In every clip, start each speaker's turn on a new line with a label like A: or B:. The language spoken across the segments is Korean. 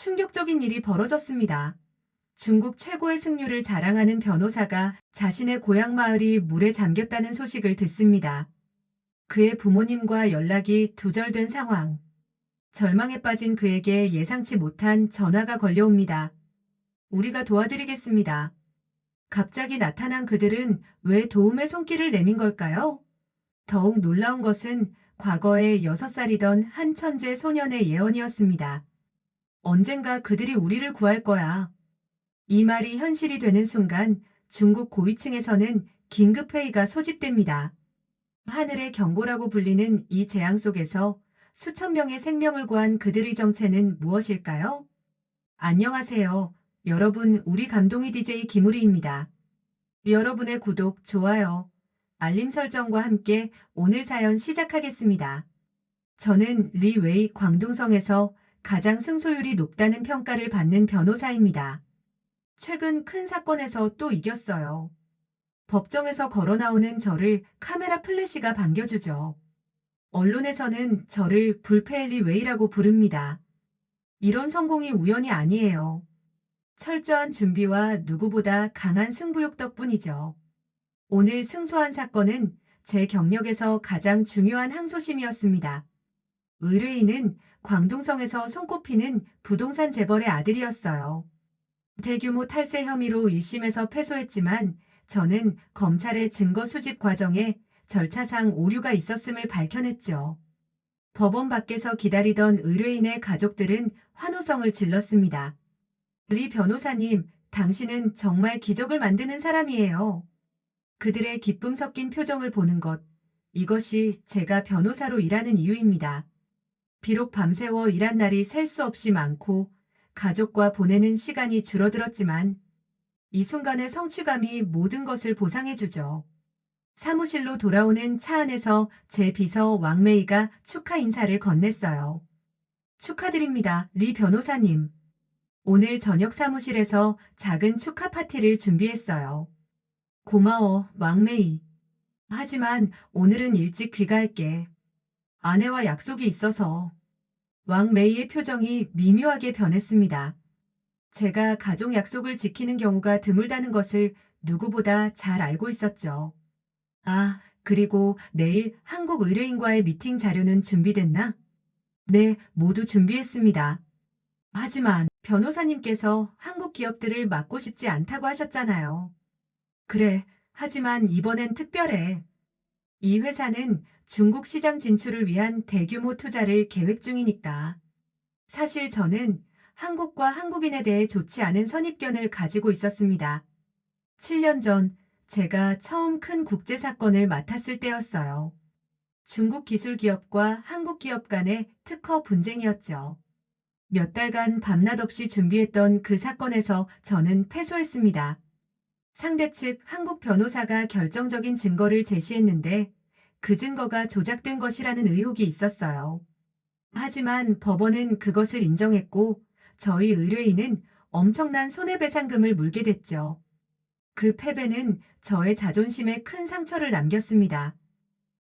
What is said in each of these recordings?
A: 충격적인 일이 벌어졌습니다. 중국 최고의 승률을 자랑하는 변호사가 자신의 고향 마을이 물에 잠겼다는 소식을 듣습니다. 그의 부모님과 연락이 두절된 상황. 절망에 빠진 그에게 예상치 못한 전화가 걸려옵니다. 우리가 도와드리겠습니다. 갑자기 나타난 그들은 왜 도움의 손길을 내민 걸까요? 더욱 놀라운 것은 과거에 6살이던 한 천재 소년의 예언이었습니다. 언젠가 그들이 우리를 구할 거야. 이 말이 현실이 되는 순간 중국 고위층에서는 긴급회의가 소집됩니다. 하늘의 경고라고 불리는 이 재앙 속에서 수천 명의 생명을 구한 그들의 정체는 무엇일까요? 안녕하세요. 여러분, 우리 감동이 DJ 김우리입니다. 여러분의 구독, 좋아요, 알림 설정과 함께 오늘 사연 시작하겠습니다. 저는 리웨이 광둥성에서 가장 승소율이 높다는 평가를 받는 변호사입니다. 최근 큰 사건에서 또 이겼어요. 법정에서 걸어 나오는 저를 카메라 플래시가 반겨주죠. 언론에서는 저를 불페리 웨이라고 부릅니다. 이런 성공이 우연이 아니에요. 철저한 준비와 누구보다 강한 승부욕 덕분이죠. 오늘 승소한 사건은 제 경력에서 가장 중요한 항소심이었습니다. 의뢰인은 광둥성에서 손꼽히는 부동산 재벌의 아들이었어요. 대규모 탈세 혐의로 1심에서 패소했지만 저는 검찰의 증거 수집 과정에 절차상 오류가 있었음을 밝혀냈죠. 법원 밖에서 기다리던 의뢰인의 가족들은 환호성을 질렀습니다. 리 변호사님, 당신은 정말 기적을 만드는 사람이에요. 그들의 기쁨 섞인 표정을 보는 것, 이것이 제가 변호사로 일하는 이유입니다. 비록 밤새워 일한 날이 셀 수 없이 많고 가족과 보내는 시간이 줄어들었지만 이 순간의 성취감이 모든 것을 보상해주죠. 사무실로 돌아오는 차 안에서 제 비서 왕메이가 축하 인사를 건넸어요. 축하드립니다, 리 변호사님. 오늘 저녁 사무실에서 작은 축하 파티를 준비했어요. 고마워, 왕메이. 하지만 오늘은 일찍 귀가할게. 아내와 약속이 있어서. 왕메이의 표정이 미묘하게 변했습니다. 제가 가족 약속을 지키는 경우가 드물다는 것을 누구보다 잘 알고 있었죠. 아, 그리고 내일 한국 의뢰인과의 미팅 자료는 준비됐나? 네, 모두 준비했습니다. 하지만 변호사님께서 한국 기업들을 맡고 싶지 않다고 하셨잖아요. 그래, 하지만 이번엔 특별해. 이 회사는 중국 시장 진출을 위한 대규모 투자를 계획 중이니까. 사실 저는 한국과 한국인에 대해 좋지 않은 선입견을 가지고 있었습니다. 7년 전 제가 처음 큰 국제 사건을 맡았을 때였어요. 중국 기술 기업과 한국 기업 간의 특허 분쟁이었죠. 몇 달간 밤낮 없이 준비했던 그 사건에서 저는 패소했습니다. 상대 측 한국 변호사가 결정적인 증거를 제시했는데 그 증거가 조작된 것이라는 의혹이 있었어요. 하지만 법원은 그것을 인정했고 저희 의뢰인은 엄청난 손해배상금을 물게 됐죠. 그 패배는 저의 자존심에 큰 상처를 남겼습니다.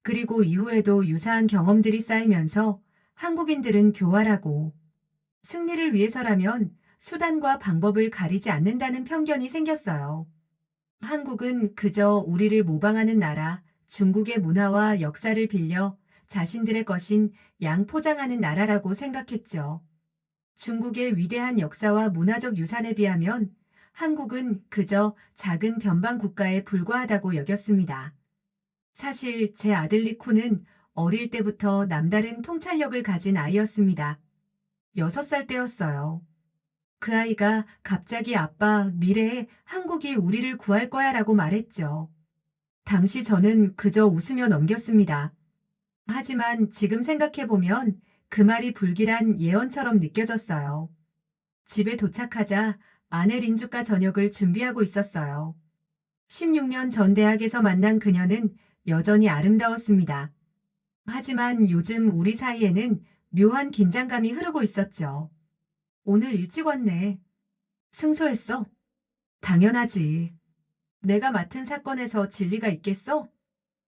A: 그리고 이후에도 유사한 경험들이 쌓이면서 한국인들은 교활하고 승리를 위해서라면 수단과 방법을 가리지 않는다는 편견이 생겼어요. 한국은 그저 우리를 모방하는 나라, 중국의 문화와 역사를 빌려 자신들의 것인 양포장하는 나라라고 생각했죠. 중국의 위대한 역사와 문화적 유산에 비하면 한국은 그저 작은 변방 국가에 불과하다고 여겼습니다. 사실 제 아들 리쿠는 어릴 때부터 남다른 통찰력을 가진 아이였습니다. 6살 때였어요. 그 아이가 갑자기 아빠, 미래에 한국이 우리를 구할 거야 라고 말했죠. 당시 저는 그저 웃으며 넘겼습니다. 하지만 지금 생각해보면 그 말이 불길한 예언처럼 느껴졌어요. 집에 도착하자 아내 린주가 저녁을 준비하고 있었어요. 16년 전 대학에서 만난 그녀는 여전히 아름다웠습니다. 하지만 요즘 우리 사이에는 묘한 긴장감이 흐르고 있었죠. 오늘 일찍 왔네. 승소했어? 당연하지. 내가 맡은 사건에서 진리가 있겠어?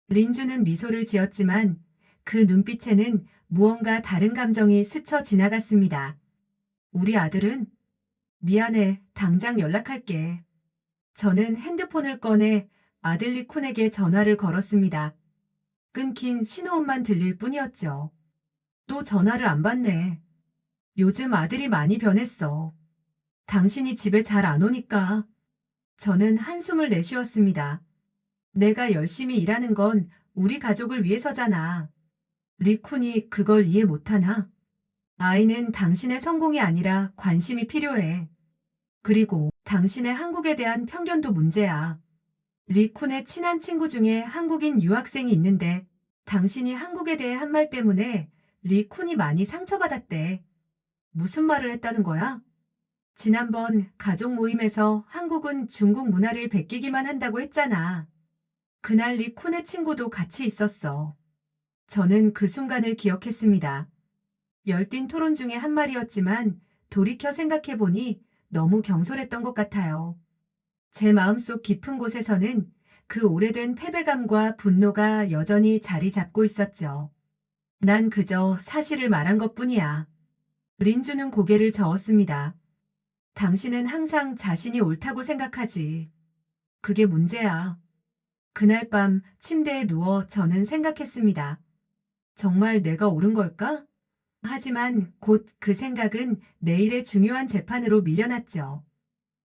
A: 린주는 미소를 지었지만 그 눈빛에는 무언가 다른 감정이 스쳐 지나갔습니다. 우리 아들은? 미안해, 당장 연락할게. 저는 핸드폰을 꺼내 아들 리쿤에게 전화를 걸었습니다. 끊긴 신호음만 들릴 뿐이었죠. 또 전화를 안 받네. 요즘 아들이 많이 변했어. 당신이 집에 잘 안 오니까. 저는 한숨을 내쉬었습니다. 내가 열심히 일하는 건 우리 가족을 위해서잖아. 리쿤이 그걸 이해 못하나? 아이는 당신의 성공이 아니라 관심이 필요해. 그리고 당신의 한국에 대한 편견도 문제야. 리쿤의 친한 친구 중에 한국인 유학생이 있는데 당신이 한국에 대해 한 말 때문에 리쿤이 많이 상처받았대. 무슨 말을 했다는 거야? 지난번 가족 모임에서 한국은 중국 문화를 베끼기만 한다고 했잖아. 그날 리쿤의 친구도 같이 있었어. 저는 그 순간을 기억했습니다. 열띤 토론 중에 한 말이었지만 돌이켜 생각해보니 너무 경솔했던 것 같아요. 제 마음속 깊은 곳에서는 그 오래된 패배감과 분노가 여전히 자리 잡고 있었죠. 난 그저 사실을 말한 것뿐이야. 린주는 고개를 저었습니다. 당신은 항상 자신이 옳다고 생각하지. 그게 문제야. 그날 밤 침대에 누워 저는 생각했습니다. 정말 내가 옳은 걸까? 하지만 곧 그 생각은 내일의 중요한 재판으로 밀려났죠.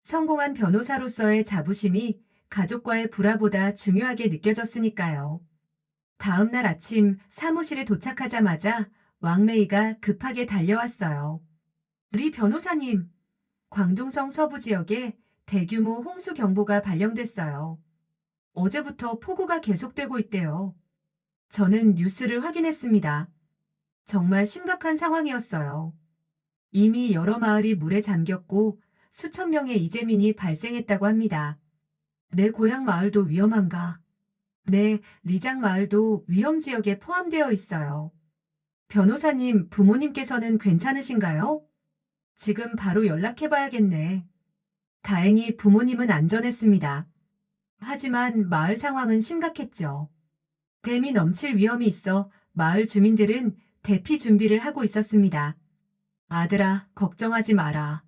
A: 성공한 변호사로서의 자부심이 가족과의 불화보다 중요하게 느껴졌으니까요. 다음 날 아침 사무실에 도착하자마자 왕메이가 급하게 달려왔어요. 리 변호사님, 광둥성 서부 지역에 대규모 홍수 경보가 발령됐어요. 어제부터 폭우가 계속되고 있대요. 저는 뉴스를 확인했습니다. 정말 심각한 상황이었어요. 이미 여러 마을이 물에 잠겼고 수천 명의 이재민이 발생했다고 합니다. 내 고향 마을도 위험한가? 네, 리장 마을도 위험 지역에 포함되어 있어요. 변호사님, 부모님께서는 괜찮으신가요? 지금 바로 연락해봐야겠네. 다행히 부모님은 안전했습니다. 하지만 마을 상황은 심각했죠. 댐이 넘칠 위험이 있어 마을 주민들은 대피 준비를 하고 있었습니다. 아들아, 걱정하지 마라.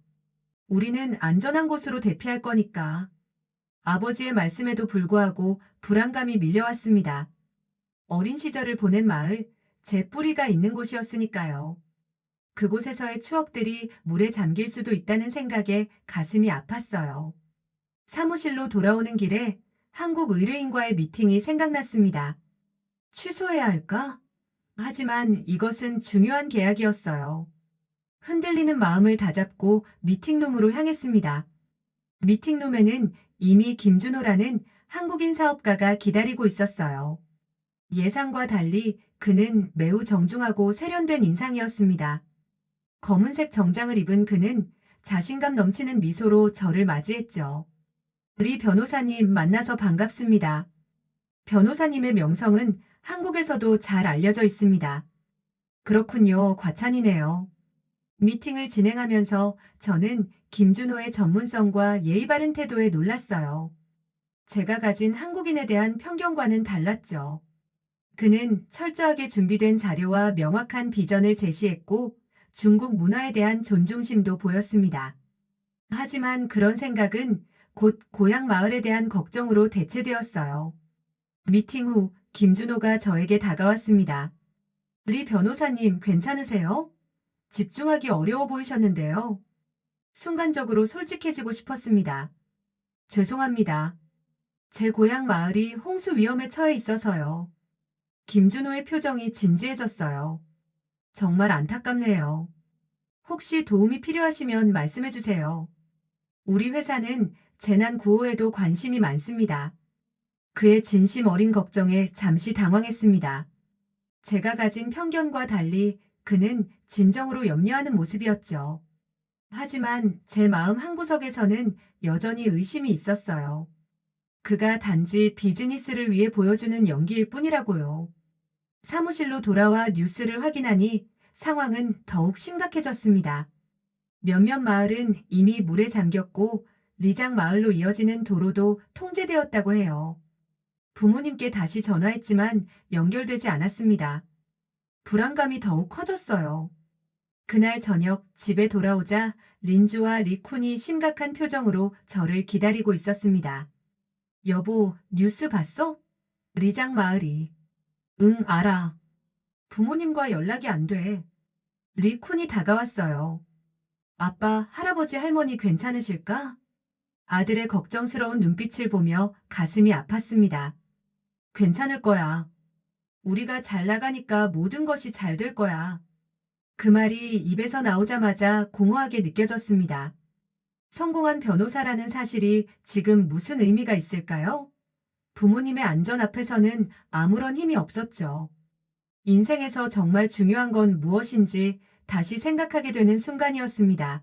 A: 우리는 안전한 곳으로 대피할 거니까. 아버지의 말씀에도 불구하고 불안감이 밀려왔습니다. 어린 시절을 보낸 마을, 제 뿌리가 있는 곳이었으니까요. 그곳에서의 추억들이 물에 잠길 수도 있다는 생각에 가슴이 아팠어요. 사무실로 돌아오는 길에 한국 의뢰인과의 미팅이 생각났습니다. 취소해야 할까? 하지만 이것은 중요한 계약이었어요. 흔들리는 마음을 다잡고 미팅룸으로 향했습니다. 미팅룸에는 이미 김준호라는 한국인 사업가가 기다리고 있었어요. 예상과 달리 그는 매우 정중하고 세련된 인상이었습니다. 검은색 정장을 입은 그는 자신감 넘치는 미소로 저를 맞이했죠. 리 변호사님 만나서 반갑습니다. 변호사님의 명성은 한국에서도 잘 알려져 있습니다. 그렇군요. 과찬이네요. 미팅을 진행하면서 저는 김준호의 전문성과 예의 바른 태도에 놀랐어요. 제가 가진 한국인에 대한 편견과는 달랐죠. 그는 철저하게 준비된 자료와 명확한 비전을 제시했고 중국 문화에 대한 존중심도 보였습니다. 하지만 그런 생각은 곧 고향 마을에 대한 걱정으로 대체되었어요. 미팅 후 김준호가 저에게 다가왔습니다. 리 변호사님 괜찮으세요? 집중하기 어려워 보이셨는데요. 순간적으로 솔직해지고 싶었습니다. 죄송합니다. 제 고향 마을이 홍수 위험에 처해 있어서요. 김준호의 표정이 진지해졌어요. 정말 안타깝네요. 혹시 도움이 필요하시면 말씀해 주세요. 우리 회사는 재난 구호에도 관심이 많습니다. 그의 진심 어린 걱정에 잠시 당황했습니다. 제가 가진 편견과 달리 그는 진정으로 염려하는 모습이었죠. 하지만 제 마음 한구석에서는 여전히 의심이 있었어요. 그가 단지 비즈니스를 위해 보여주는 연기일 뿐이라고요. 사무실로 돌아와 뉴스를 확인하니 상황은 더욱 심각해졌습니다. 몇몇 마을은 이미 물에 잠겼고 리장 마을로 이어지는 도로도 통제되었다고 해요. 부모님께 다시 전화했지만 연결되지 않았습니다. 불안감이 더욱 커졌어요. 그날 저녁 집에 돌아오자 린주와 리쿤이 심각한 표정으로 저를 기다리고 있었습니다. 여보, 뉴스 봤어? 리장 마을이. 응, 알아. 부모님과 연락이 안 돼. 리쿤이 다가왔어요. 아빠, 할아버지, 할머니 괜찮으실까? 아들의 걱정스러운 눈빛을 보며 가슴이 아팠습니다. 괜찮을 거야. 우리가 잘 나가니까 모든 것이 잘 될 거야. 그 말이 입에서 나오자마자 공허하게 느껴졌습니다. 성공한 변호사라는 사실이 지금 무슨 의미가 있을까요? 부모님의 안전 앞에서는 아무런 힘이 없었죠. 인생에서 정말 중요한 건 무엇인지 다시 생각하게 되는 순간이었습니다.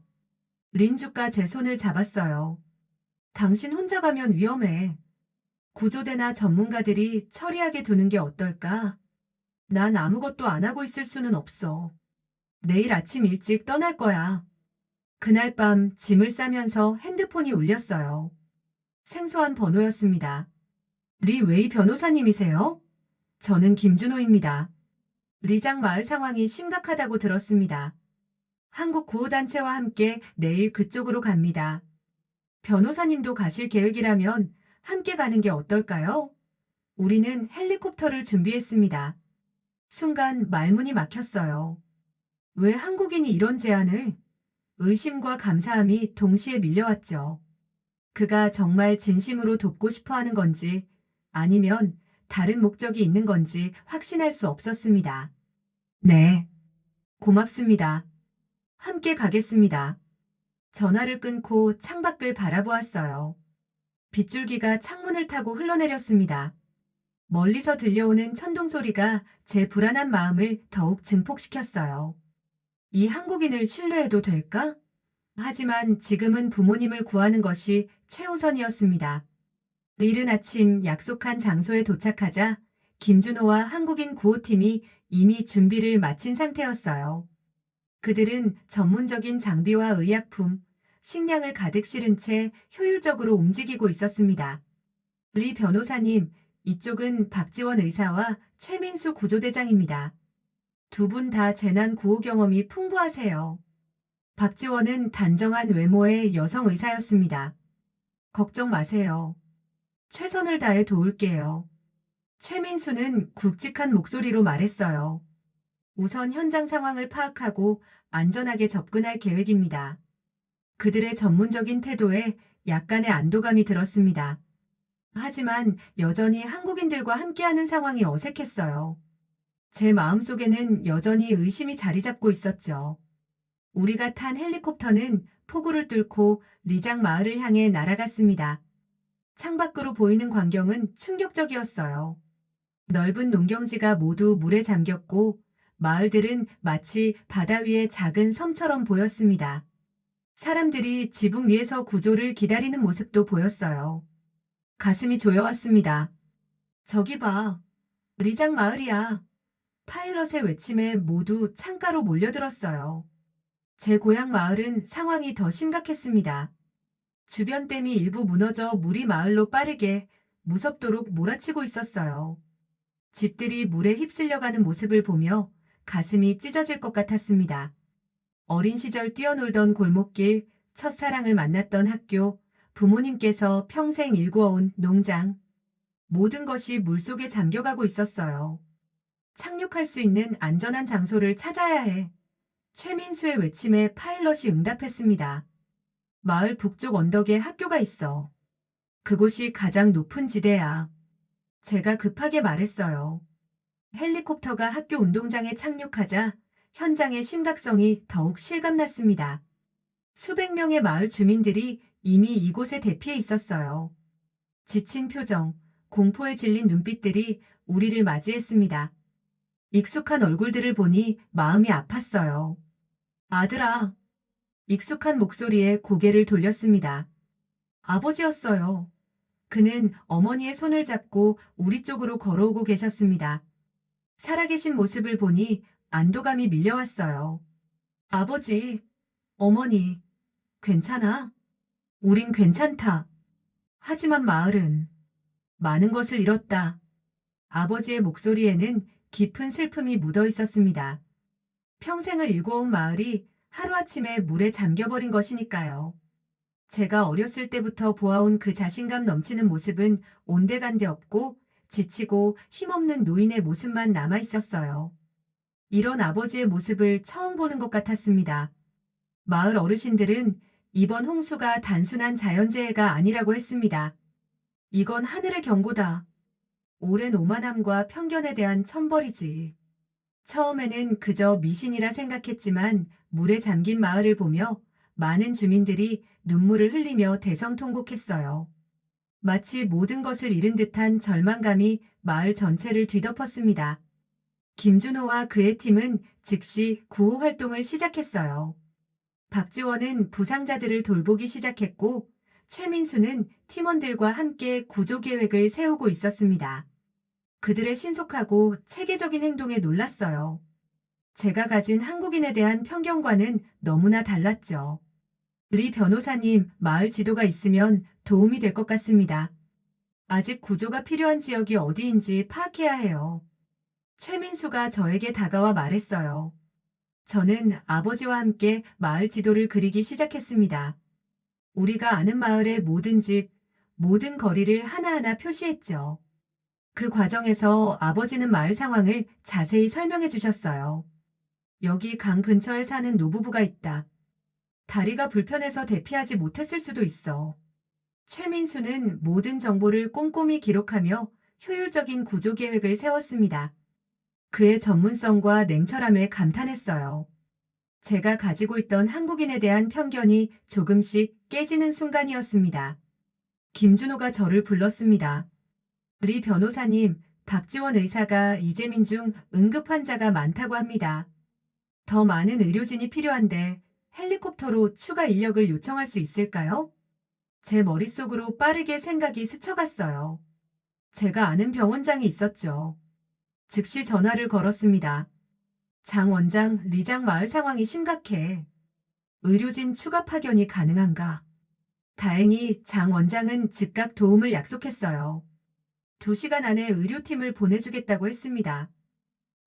A: 린주가 제 손을 잡았어요. 당신 혼자 가면 위험해. 구조대나 전문가들이 처리하게 두는 게 어떨까? 난 아무것도 안 하고 있을 수는 없어. 내일 아침 일찍 떠날 거야. 그날 밤 짐을 싸면서 핸드폰이 울렸어요. 생소한 번호였습니다. 리 웨이 변호사님이세요? 저는 김준호입니다. 리장 마을 상황이 심각하다고 들었습니다. 한국 구호단체와 함께 내일 그쪽으로 갑니다. 변호사님도 가실 계획이라면 함께 가는 게 어떨까요? 우리는 헬리콥터를 준비했습니다. 순간 말문이 막혔어요. 왜 한국인이 이런 제안을? 의심과 감사함이 동시에 밀려왔죠. 그가 정말 진심으로 돕고 싶어 하는 건지 아니면 다른 목적이 있는 건지 확신할 수 없었습니다. 네, 고맙습니다. 함께 가겠습니다. 전화를 끊고 창밖을 바라보았어요. 빗줄기가 창문을 타고 흘러내렸습니다. 멀리서 들려오는 천둥 소리가 제 불안한 마음을 더욱 증폭시켰어요. 이 한국인을 신뢰해도 될까? 하지만 지금은 부모님을 구하는 것이 최우선이었습니다. 이른 아침 약속한 장소에 도착하자 김준호와 한국인 구호팀이 이미 준비를 마친 상태였어요. 그들은 전문적인 장비와 의약품, 식량을 가득 실은 채 효율적으로 움직이고 있었습니다. 리 변호사님, 이쪽은 박지원 의사와 최민수 구조대장입니다. 두 분 다 재난 구호 경험이 풍부하세요. 박지원은 단정한 외모의 여성 의사였습니다. 걱정 마세요. 최선을 다해 도울게요. 최민수는 굵직한 목소리로 말했어요. 우선 현장 상황을 파악하고 안전하게 접근할 계획입니다. 그들의 전문적인 태도에 약간의 안도감이 들었습니다. 하지만 여전히 한국인들과 함께하는 상황이 어색했어요. 제 마음속에는 여전히 의심이 자리 잡고 있었죠. 우리가 탄 헬리콥터는 폭우를 뚫고 리장 마을을 향해 날아갔습니다. 창밖으로 보이는 광경은 충격적이었어요. 넓은 농경지가 모두 물에 잠겼고 마을들은 마치 바다 위의 작은 섬처럼 보였습니다. 사람들이 지붕 위에서 구조를 기다리는 모습도 보였어요. 가슴이 조여왔습니다. 저기 봐. 리장 마을이야. 파일럿의 외침에 모두 창가로 몰려들었어요. 제 고향 마을은 상황이 더 심각했습니다. 주변 댐이 일부 무너져 물이 마을로 빠르게 무섭도록 몰아치고 있었어요. 집들이 물에 휩쓸려가는 모습을 보며 가슴이 찢어질 것 같았습니다. 어린 시절 뛰어놀던 골목길, 첫사랑을 만났던 학교, 부모님께서 평생 일구어온 농장. 모든 것이 물속에 잠겨가고 있었어요. 착륙할 수 있는 안전한 장소를 찾아야 해. 최민수의 외침에 파일럿이 응답했습니다. 마을 북쪽 언덕에 학교가 있어. 그곳이 가장 높은 지대야. 제가 급하게 말했어요. 헬리콥터가 학교 운동장에 착륙하자 현장의 심각성이 더욱 실감났습니다. 수백 명의 마을 주민들이 이미 이곳에 대피해 있었어요. 지친 표정, 공포에 질린 눈빛들이 우리를 맞이했습니다. 익숙한 얼굴들을 보니 마음이 아팠어요. 아들아, 익숙한 목소리에 고개를 돌렸습니다. 아버지였어요. 그는 어머니의 손을 잡고 우리 쪽으로 걸어오고 계셨습니다. 살아계신 모습을 보니 안도감이 밀려왔어요. 아버지, 어머니, 괜찮아? 우린 괜찮다. 하지만 마을은 많은 것을 잃었다. 아버지의 목소리에는 깊은 슬픔이 묻어 있었습니다. 평생을 일궈온 마을이 하루아침에 물에 잠겨버린 것이니까요. 제가 어렸을 때부터 보아온 그 자신감 넘치는 모습은 온데간데 없고 지치고 힘없는 노인의 모습만 남아 있었어요. 이런 아버지의 모습을 처음 보는 것 같았습니다. 마을 어르신들은 이번 홍수가 단순한 자연재해가 아니라고 했습니다. 이건 하늘의 경고다. 오랜 오만함과 편견에 대한 천벌이지. 처음에는 그저 미신이라 생각했지만 물에 잠긴 마을을 보며 많은 주민들이 눈물을 흘리며 대성통곡했어요. 마치 모든 것을 잃은 듯한 절망감이 마을 전체를 뒤덮었습니다. 김준호와 그의 팀은 즉시 구호 활동을 시작했어요. 박지원은 부상자들을 돌보기 시작했고 최민수는 팀원들과 함께 구조 계획을 세우고 있었습니다. 그들의 신속하고 체계적인 행동에 놀랐어요. 제가 가진 한국인에 대한 편견과는 너무나 달랐죠. 리 변호사님, 마을 지도가 있으면 도움이 될 것 같습니다. 아직 구조가 필요한 지역이 어디인지 파악해야 해요. 최민수가 저에게 다가와 말했어요. 저는 아버지와 함께 마을 지도를 그리기 시작했습니다. 우리가 아는 마을의 모든 집, 모든 거리를 하나하나 표시했죠. 그 과정에서 아버지는 마을 상황을 자세히 설명해 주셨어요. 여기 강 근처에 사는 노부부가 있다. 다리가 불편해서 대피하지 못했을 수도 있어. 최민수는 모든 정보를 꼼꼼히 기록하며 효율적인 구조 계획을 세웠습니다. 그의 전문성과 냉철함에 감탄했어요. 제가 가지고 있던 한국인에 대한 편견이 조금씩 깨지는 순간이었습니다. 김준호가 저를 불렀습니다. 리 변호사님, 박지원 의사가 이재민 중 응급 환자가 많다고 합니다. 더 많은 의료진이 필요한데 헬리콥터로 추가 인력을 요청할 수 있을까요? 제 머릿속으로 빠르게 생각이 스쳐갔어요. 제가 아는 병원장이 있었죠. 즉시 전화를 걸었습니다. 장 원장, 리장 마을 상황이 심각해. 의료진 추가 파견이 가능한가? 다행히 장 원장은 즉각 도움을 약속했어요. 2시간 안에 의료팀을 보내주겠다고 했습니다.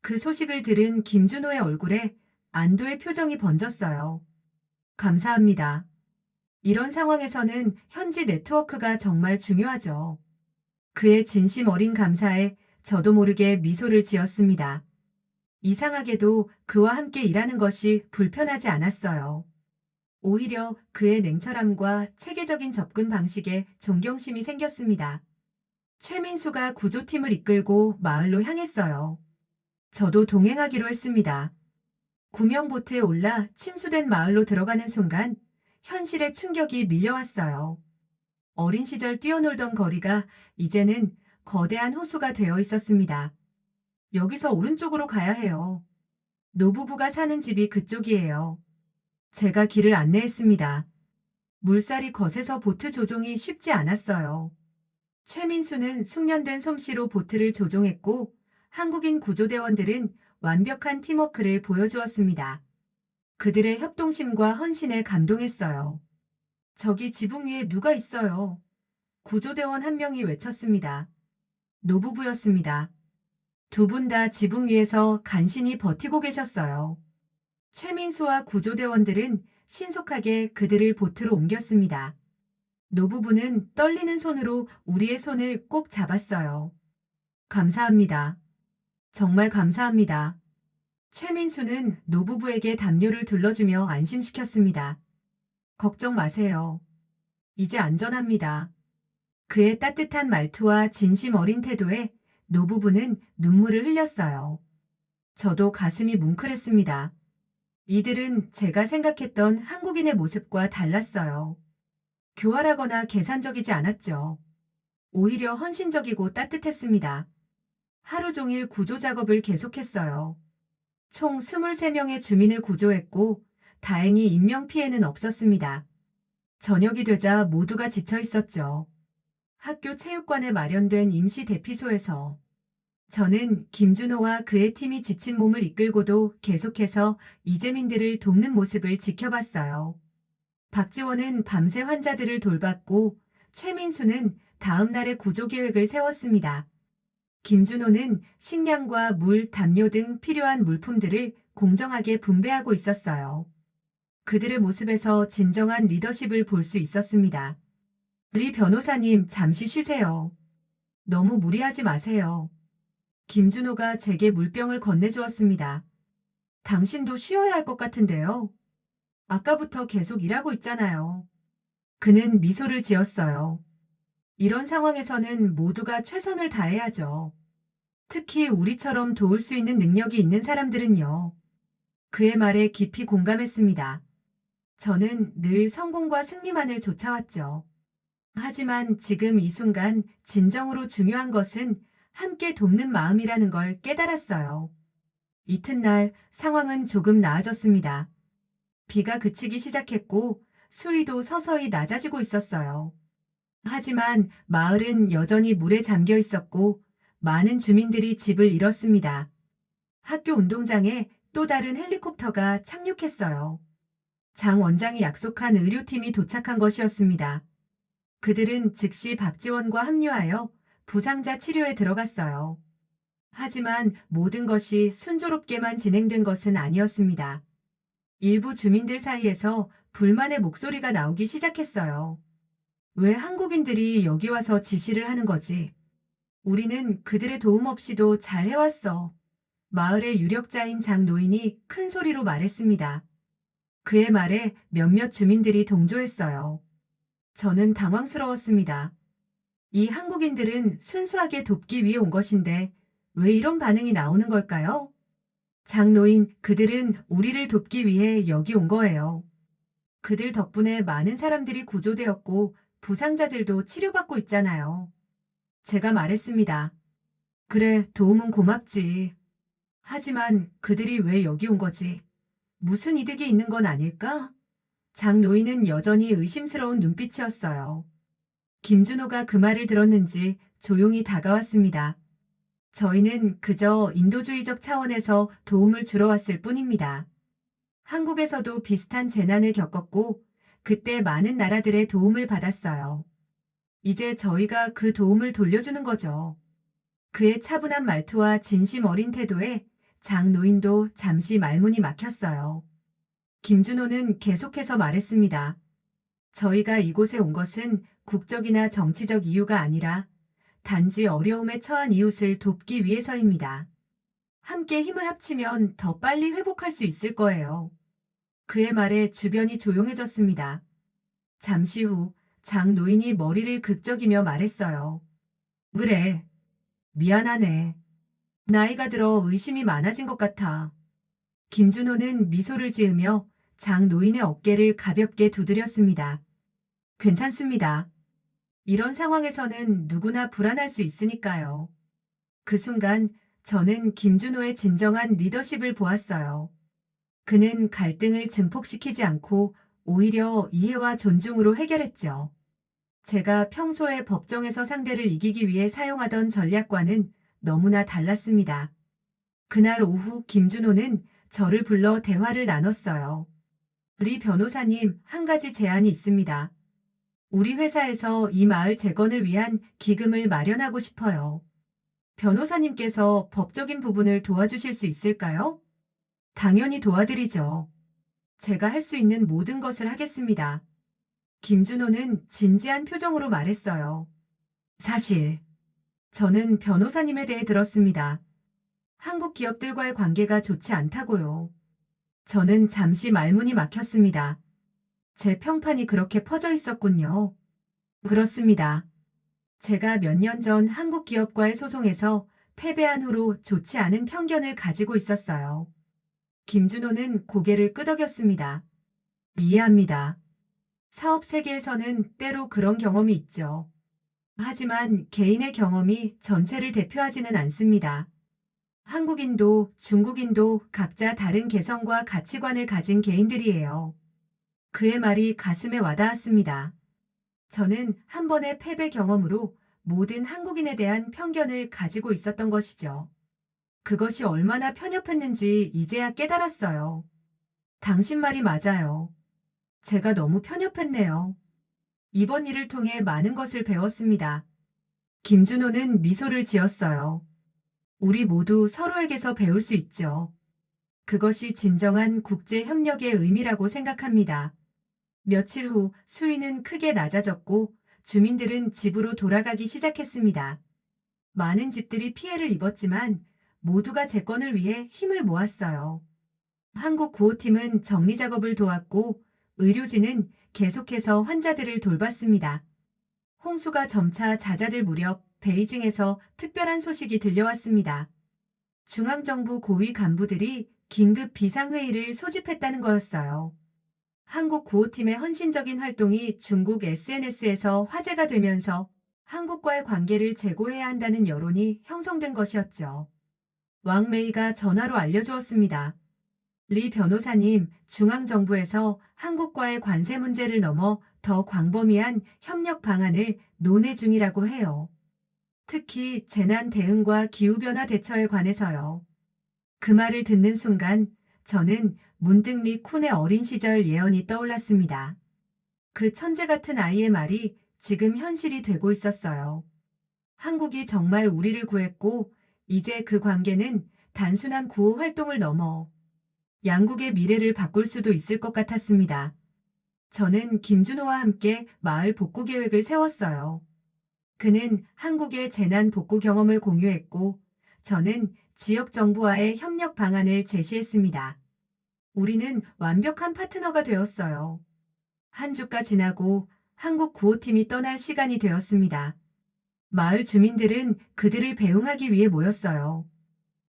A: 그 소식을 들은 김준호의 얼굴에 안도의 표정이 번졌어요. 감사합니다. 이런 상황에서는 현지 네트워크가 정말 중요하죠. 그의 진심 어린 감사에 저도 모르게 미소를 지었습니다. 이상하게도 그와 함께 일하는 것이 불편하지 않았어요. 오히려 그의 냉철함과 체계적인 접근 방식에 존경심이 생겼습니다. 최민수가 구조팀을 이끌고 마을로 향했어요. 저도 동행하기로 했습니다. 구명보트에 올라 침수된 마을로 들어가는 순간 현실의 충격이 밀려왔어요. 어린 시절 뛰어놀던 거리가 이제는 거대한 호수가 되어 있었습니다. 여기서 오른쪽으로 가야 해요. 노부부가 사는 집이 그쪽이에요. 제가 길을 안내했습니다. 물살이 거세서 보트 조종이 쉽지 않았어요. 최민수는 숙련된 솜씨로 보트를 조종했고 한국인 구조대원들은 완벽한 팀워크를 보여주었습니다. 그들의 협동심과 헌신에 감동했어요. 저기 지붕 위에 누가 있어요. 구조대원 한 명이 외쳤습니다. 노부부였습니다. 두 분 다 지붕 위에서 간신히 버티고 계셨어요. 최민수와 구조대원들은 신속하게 그들을 보트로 옮겼습니다. 노부부는 떨리는 손으로 우리의 손을 꼭 잡았어요. 감사합니다. 정말 감사합니다. 최민수는 노부부에게 담요를 둘러주며 안심시켰습니다. 걱정 마세요. 이제 안전합니다. 그의 따뜻한 말투와 진심 어린 태도에 노부부는 눈물을 흘렸어요. 저도 가슴이 뭉클했습니다. 이들은 제가 생각했던 한국인의 모습과 달랐어요. 교활하거나 계산적이지 않았죠. 오히려 헌신적이고 따뜻했습니다. 하루 종일 구조 작업을 계속했어요. 총 23명의 주민을 구조했고 다행히 인명피해는 없었습니다. 저녁이 되자 모두가 지쳐 있었죠. 학교 체육관에 마련된 임시 대피소에서 저는 김준호와 그의 팀이 지친 몸을 이끌고도 계속해서 이재민들을 돕는 모습을 지켜봤어요. 박지원은 밤새 환자들을 돌봤고 최민수는 다음 날의 구조 계획을 세웠습니다. 김준호는 식량과 물, 담요 등 필요한 물품들을 공정하게 분배하고 있었어요. 그들의 모습에서 진정한 리더십을 볼 수 있었습니다. 리 변호사님, 잠시 쉬세요. 너무 무리하지 마세요. 김준호가 제게 물병을 건네주었습니다. 당신도 쉬어야 할 것 같은데요. 아까부터 계속 일하고 있잖아요. 그는 미소를 지었어요. 이런 상황에서는 모두가 최선을 다해야죠. 특히 우리처럼 도울 수 있는 능력이 있는 사람들은요. 그의 말에 깊이 공감했습니다. 저는 늘 성공과 승리만을 쫓아왔죠. 하지만 지금 이 순간 진정으로 중요한 것은 함께 돕는 마음이라는 걸 깨달았어요. 이튿날 상황은 조금 나아졌습니다. 비가 그치기 시작했고 수위도 서서히 낮아지고 있었어요. 하지만 마을은 여전히 물에 잠겨 있었고 많은 주민들이 집을 잃었습니다. 학교 운동장에 또 다른 헬리콥터가 착륙했어요. 장 원장이 약속한 의료팀이 도착한 것이었습니다. 그들은 즉시 박지원과 합류하여 부상자 치료에 들어갔어요. 하지만 모든 것이 순조롭게만 진행된 것은 아니었습니다. 일부 주민들 사이에서 불만의 목소리가 나오기 시작했어요. 왜 한국인들이 여기 와서 지시를 하는 거지? 우리는 그들의 도움 없이도 잘 해왔어. 마을의 유력자인 장 노인이 큰 소리로 말했습니다. 그의 말에 몇몇 주민들이 동조했어요. 저는 당황스러웠습니다. 이 한국인들은 순수하게 돕기 위해 온 것인데 왜 이런 반응이 나오는 걸까요? 장노인, 그들은 우리를 돕기 위해 여기 온 거예요. 그들 덕분에 많은 사람들이 구조되었고 부상자들도 치료받고 있잖아요. 제가 말했습니다. 그래, 도움은 고맙지. 하지만 그들이 왜 여기 온 거지? 무슨 이득이 있는 건 아닐까? 장노인은 여전히 의심스러운 눈빛이었어요. 김준호가 그 말을 들었는지 조용히 다가왔습니다. 저희는 그저 인도주의적 차원에서 도움을 주러 왔을 뿐입니다. 한국에서도 비슷한 재난을 겪었고 그때 많은 나라들의 도움을 받았어요. 이제 저희가 그 도움을 돌려주는 거죠. 그의 차분한 말투와 진심 어린 태도에 장 노인도 잠시 말문이 막혔어요. 김준호는 계속해서 말했습니다. 저희가 이곳에 온 것은 국적이나 정치적 이유가 아니라 단지 어려움에 처한 이웃을 돕기 위해서입니다. 함께 힘을 합치면 더 빨리 회복할 수 있을 거예요. 그의 말에 주변이 조용해졌습니다. 잠시 후 장 노인이 머리를 극적이며 말했어요. 그래, 미안하네. 나이가 들어 의심이 많아진 것 같아. 김준호는 미소를 지으며 장 노인의 어깨를 가볍게 두드렸습니다. 괜찮습니다. 이런 상황에서는 누구나 불안할 수 있으니까요. 그 순간 저는 김준호의 진정한 리더십을 보았어요. 그는 갈등을 증폭시키지 않고 오히려 이해와 존중으로 해결했죠. 제가 평소에 법정에서 상대를 이기기 위해 사용하던 전략과는 너무나 달랐습니다. 그날 오후 김준호는 저를 불러 대화를 나눴어요. 리 변호사님, 한 가지 제안이 있습니다. 우리 회사에서 이 마을 재건을 위한 기금을 마련하고 싶어요. 변호사님께서 법적인 부분을 도와주실 수 있을까요? 당연히 도와드리죠. 제가 할 수 있는 모든 것을 하겠습니다. 김준호는 진지한 표정으로 말했어요. 사실, 저는 변호사님에 대해 들었습니다. 한국 기업들과의 관계가 좋지 않다고요. 저는 잠시 말문이 막혔습니다. 제 평판이 그렇게 퍼져 있었군요. 그렇습니다. 제가 몇 년 전 한국 기업과의 소송에서 패배한 후로 좋지 않은 편견을 가지고 있었어요. 김준호는 고개를 끄덕였습니다. 이해합니다. 사업 세계에서는 때로 그런 경험이 있죠. 하지만 개인의 경험이 전체를 대표하지는 않습니다. 한국인도 중국인도 각자 다른 개성과 가치관을 가진 개인들이에요. 그의 말이 가슴에 와닿았습니다. 저는 한 번의 패배 경험으로 모든 한국인에 대한 편견을 가지고 있었던 것이죠. 그것이 얼마나 편협했는지 이제야 깨달았어요. 당신 말이 맞아요. 제가 너무 편협했네요. 이번 일을 통해 많은 것을 배웠습니다. 김준호는 미소를 지었어요. 우리 모두 서로에게서 배울 수 있죠. 그것이 진정한 국제 협력의 의미라고 생각합니다. 며칠 후 수위는 크게 낮아졌고 주민들은 집으로 돌아가기 시작했습니다. 많은 집들이 피해를 입었지만 모두가 재건을 위해 힘을 모았어요. 한국 구호팀은 정리 작업을 도왔고 의료진은 계속해서 환자들을 돌봤습니다. 홍수가 점차 잦아들 무렵 베이징에서 특별한 소식이 들려왔습니다. 중앙정부 고위 간부들이 긴급 비상회의를 소집했다는 거였어요. 한국 구호팀의 헌신적인 활동이 중국 SNS에서 화제가 되면서 한국과의 관계를 재고해야 한다는 여론이 형성된 것이었죠. 왕메이가 전화로 알려주었습니다. 리 변호사님, 중앙정부에서 한국과의 관세 문제를 넘어 더 광범위한 협력 방안을 논의 중이라고 해요. 특히 재난 대응과 기후변화 대처에 관해서요. 그 말을 듣는 순간 저는 문득 리 쿤의 어린 시절 예언이 떠올랐습니다. 그 천재 같은 아이의 말이 지금 현실이 되고 있었어요. 한국이 정말 우리를 구했고 이제 그 관계는 단순한 구호 활동을 넘어 양국의 미래를 바꿀 수도 있을 것 같았습니다. 저는 김준호와 함께 마을 복구 계획을 세웠어요. 그는 한국의 재난 복구 경험을 공유했고 저는 지역 정부와의 협력 방안을 제시했습니다. 우리는 완벽한 파트너가 되었어요. 한 주가 지나고 한국 구호팀이 떠날 시간이 되었습니다. 마을 주민들은 그들을 배웅하기 위해 모였어요.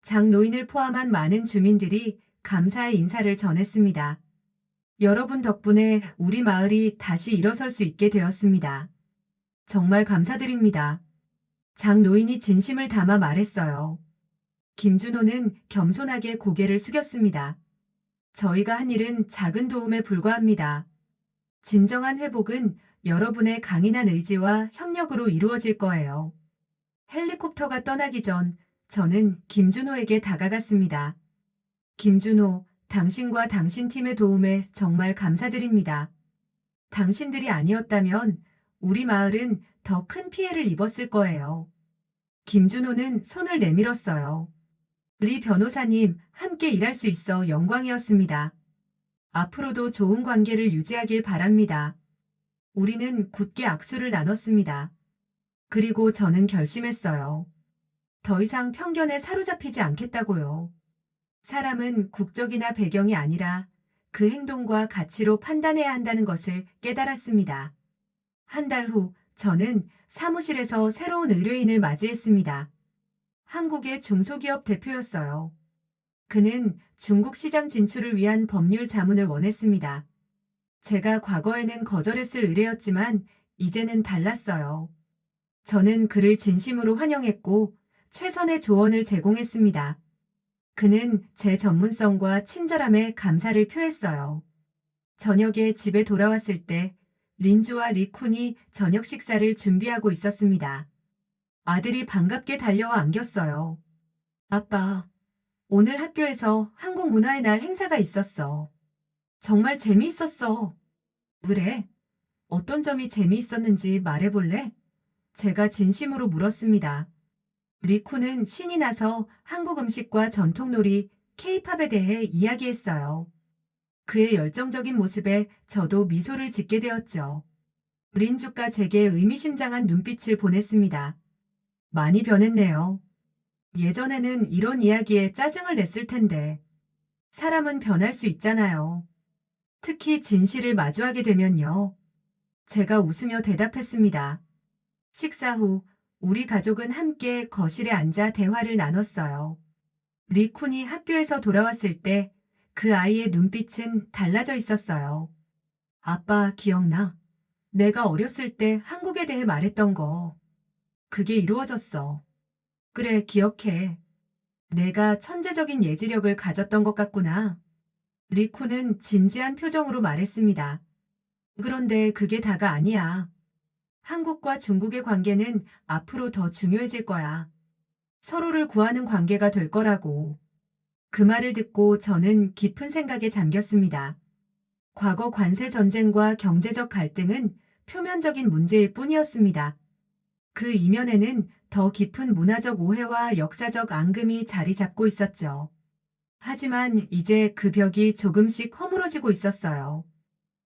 A: 장노인을 포함한 많은 주민들이 감사의 인사를 전했습니다. 여러분 덕분에 우리 마을이 다시 일어설 수 있게 되었습니다. 정말 감사드립니다. 장노인이 진심을 담아 말했어요. 김준호는 겸손하게 고개를 숙였습니다. 저희가 한 일은 작은 도움에 불과합니다. 진정한 회복은 여러분의 강인한 의지와 협력으로 이루어질 거예요. 헬리콥터가 떠나기 전 저는 김준호에게 다가갔습니다. 김준호, 당신과 당신 팀의 도움에 정말 감사드립니다. 당신들이 아니었다면 우리 마을은 더 큰 피해를 입었을 거예요. 김준호는 손을 내밀었어요. 리 변호사님, 함께 일할 수 있어 영광이었습니다. 앞으로도 좋은 관계를 유지하길 바랍니다. 우리는 굳게 악수를 나눴습니다. 그리고 저는 결심했어요. 더 이상 편견에 사로잡히지 않겠다고요. 사람은 국적이나 배경이 아니라 그 행동과 가치로 판단해야 한다는 것을 깨달았습니다. 한 달 후 저는 사무실에서 새로운 의뢰인을 맞이했습니다. 한국의 중소기업 대표였어요. 그는 중국 시장 진출을 위한 법률 자문을 원했습니다. 제가 과거에는 거절했을 의뢰였지만 이제는 달랐어요. 저는 그를 진심으로 환영했고 최선의 조언을 제공했습니다. 그는 제 전문성과 친절함에 감사를 표했어요. 저녁에 집에 돌아왔을 때 린주와 리쿤이 저녁 식사를 준비하고 있었습니다. 아들이 반갑게 달려와 안겼어요. 아빠, 오늘 학교에서 한국 문화의 날 행사가 있었어. 정말 재미있었어. 그래? 어떤 점이 재미있었는지 말해볼래? 제가 진심으로 물었습니다. 리쿠는 신이 나서 한국 음식과 전통놀이, 케이팝에 대해 이야기했어요. 그의 열정적인 모습에 저도 미소를 짓게 되었죠. 린주가 제게 의미심장한 눈빛을 보냈습니다. 많이 변했네요. 예전에는 이런 이야기에 짜증을 냈을 텐데. 사람은 변할 수 있잖아요. 특히 진실을 마주하게 되면요. 제가 웃으며 대답했습니다. 식사 후 우리 가족은 함께 거실에 앉아 대화를 나눴어요. 리쿤이 학교에서 돌아왔을 때 그 아이의 눈빛은 달라져 있었어요. 아빠, 기억나? 내가 어렸을 때 한국에 대해 말했던 거. 그게 이루어졌어. 그래, 기억해. 내가 천재적인 예지력을 가졌던 것 같구나. 리쿠는 진지한 표정으로 말했습니다. 그런데 그게 다가 아니야. 한국과 중국의 관계는 앞으로 더 중요해질 거야. 서로를 구하는 관계가 될 거라고. 그 말을 듣고 저는 깊은 생각에 잠겼습니다. 과거 관세 전쟁과 경제적 갈등은 표면적인 문제일 뿐이었습니다. 그 이면에는 더 깊은 문화적 오해와 역사적 앙금이 자리 잡고 있었죠. 하지만 이제 그 벽이 조금씩 허물어지고 있었어요.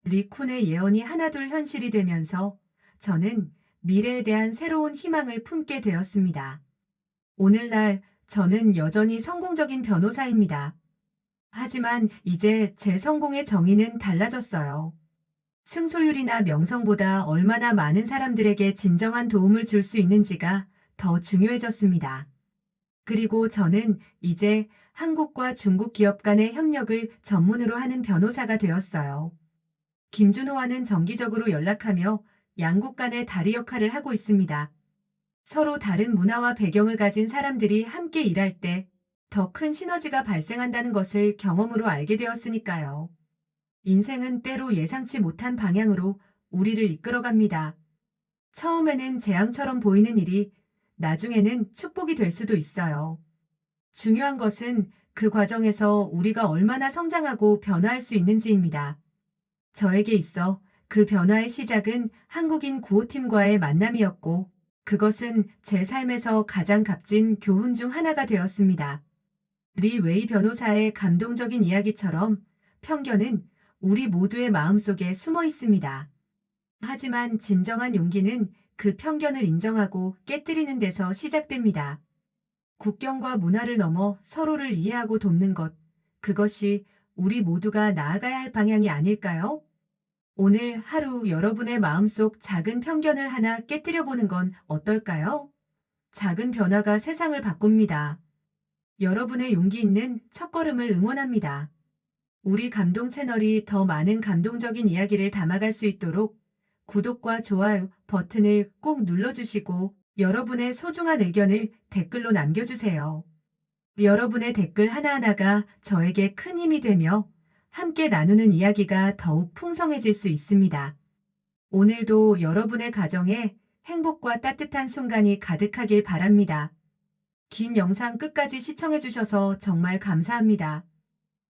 A: 리쿤의 예언이 하나둘 현실이 되면서 저는 미래에 대한 새로운 희망을 품게 되었습니다. 오늘날 저는 여전히 성공적인 변호사입니다. 하지만 이제 제 성공의 정의는 달라졌어요. 승소율이나 명성보다 얼마나 많은 사람들에게 진정한 도움을 줄 수 있는지가 더 중요해졌습니다. 그리고 저는 이제 한국과 중국 기업 간의 협력을 전문으로 하는 변호사가 되었어요. 김준호와는 정기적으로 연락하며 양국 간의 다리 역할을 하고 있습니다. 서로 다른 문화와 배경을 가진 사람들이 함께 일할 때 더 큰 시너지가 발생한다는 것을 경험으로 알게 되었으니까요. 인생은 때로 예상치 못한 방향으로 우리를 이끌어갑니다. 처음에는 재앙처럼 보이는 일이 나중에는 축복이 될 수도 있어요. 중요한 것은 그 과정에서 우리가 얼마나 성장하고 변화할 수 있는지입니다. 저에게 있어 그 변화의 시작은 한국인 구호팀과의 만남이었고, 그것은 제 삶에서 가장 값진 교훈 중 하나가 되었습니다. 리 웨이 변호사의 감동적인 이야기처럼 편견은 우리 모두의 마음속에 숨어 있습니다. 하지만 진정한 용기는 그 편견을 인정하고 깨뜨리는 데서 시작됩니다. 국경과 문화를 넘어 서로를 이해하고 돕는 것, 그것이 우리 모두가 나아가야 할 방향이 아닐까요? 오늘 하루 여러분의 마음속 작은 편견을 하나 깨뜨려 보는 건 어떨까요? 작은 변화가 세상을 바꿉니다. 여러분의 용기 있는 첫걸음을 응원합니다. 우리 감동 채널이 더 많은 감동적인 이야기를 담아갈 수 있도록 구독과 좋아요 버튼을 꼭 눌러주시고 여러분의 소중한 의견을 댓글로 남겨주세요. 여러분의 댓글 하나하나가 저에게 큰 힘이 되며 함께 나누는 이야기가 더욱 풍성해질 수 있습니다. 오늘도 여러분의 가정에 행복과 따뜻한 순간이 가득하길 바랍니다. 긴 영상 끝까지 시청해주셔서 정말 감사합니다.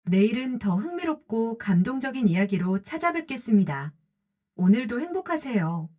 A: 내일은 더 흥미롭고 감동적인 이야기로 찾아뵙겠습니다. 오늘도 행복하세요.